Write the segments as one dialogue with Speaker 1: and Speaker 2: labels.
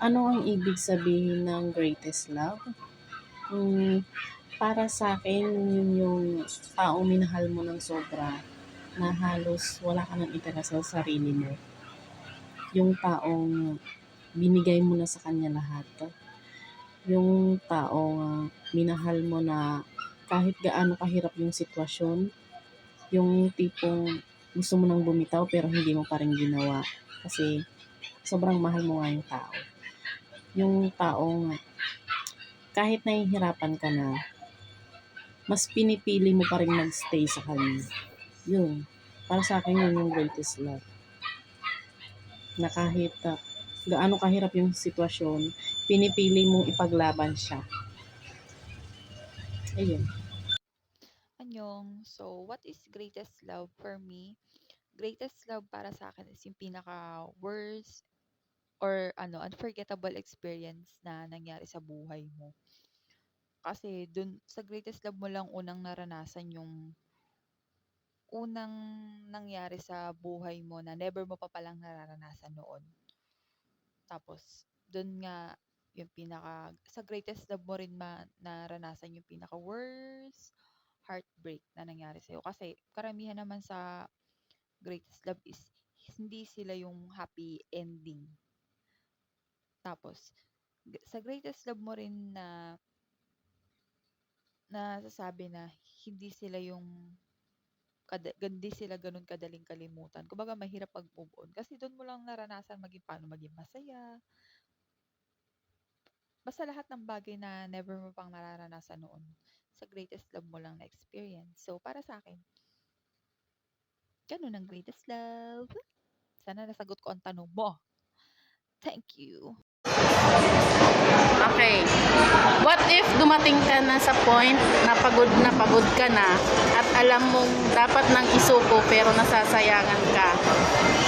Speaker 1: Ano ang ibig sabihin ng greatest love? Hmm, para sa akin, yun yung taong minahal mo ng sobra na halos wala ka ng itira sa sarili mo. Yung taong binigay mo na sa kanya lahat. Yung taong minahal mo na kahit gaano kahirap yung sitwasyon, yung tipong gusto mo nang bumitaw pero hindi mo pa rin ginawa kasi sobrang mahal mo nga yung tao. Yung taong kahit nahihirapan ka na, mas pinipili mo pa rin mag-stay sa kanya. Yun. Para sa akin yun yung greatest love. Na kahit gaano kahirap yung sitwasyon, pinipili mong ipaglaban siya. Ayun.
Speaker 2: Anyong, so what is greatest love for me? Greatest love para sa akin is yung pinaka worst or unforgettable experience na nangyari sa buhay mo. Kasi dun sa greatest love mo lang unang naranasan yung unang nangyari sa buhay mo na never mo pa palang nararanasan noon. Tapos dun nga yung sa greatest love mo rin naranasan yung pinaka worst heartbreak na nangyari sa'yo. Kasi karamihan naman sa greatest love is hindi sila yung happy ending. Tapos, sa greatest love mo rin na nasasabi na hindi sila hindi sila ganun kadaling kalimutan. Kumbaga mahirap mag-move on. Kasi doon mo lang naranasan paano maging masaya. Basta lahat ng bagay na never mo pang mararanasan noon. Sa greatest love mo lang na experience. So, para sa akin, ganun ang greatest love. Sana nasagot ko ang tanong mo. Thank you.
Speaker 1: Okay. What if dumating ka na sa point na pagod ka na at alam mong dapat nang isuko pero nasasayangan ka?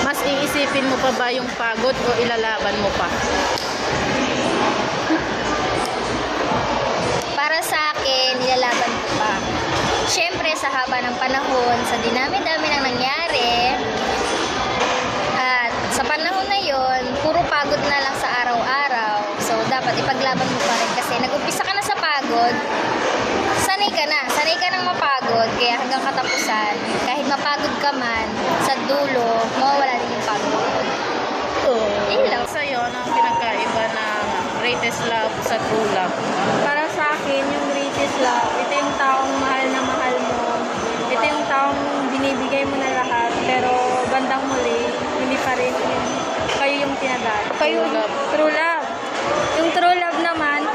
Speaker 1: Mas iisipin mo pa ba yung pagod o ilalaban mo pa?
Speaker 3: Para sa akin, nilalaban ko pa. Siyempre, sa haba ng panahon, sa dinami-dami ng nangyari, at sa panahon na yon, puro pagod na lang sa araw-araw. So, dapat ipaglaban mo pa rin kasi nag-umpisa ka na sa pagod, sanay ka nang mapagod, kaya hanggang katapusan, kahit mapagod ka man, sa dulo, mawawala din yung pagod. Yun lang.
Speaker 1: Sa'yo, ano ang pinagkaiba ng greatest love sa true love?
Speaker 4: Para sa akin, yung greatest love, ito yung taong mahal na mahal mo. Ito yung taong binibigay mo na lahat, pero bandang huli, hindi pa rin kayo yung tinagal.
Speaker 1: True love.
Speaker 4: True love. Yung true love naman,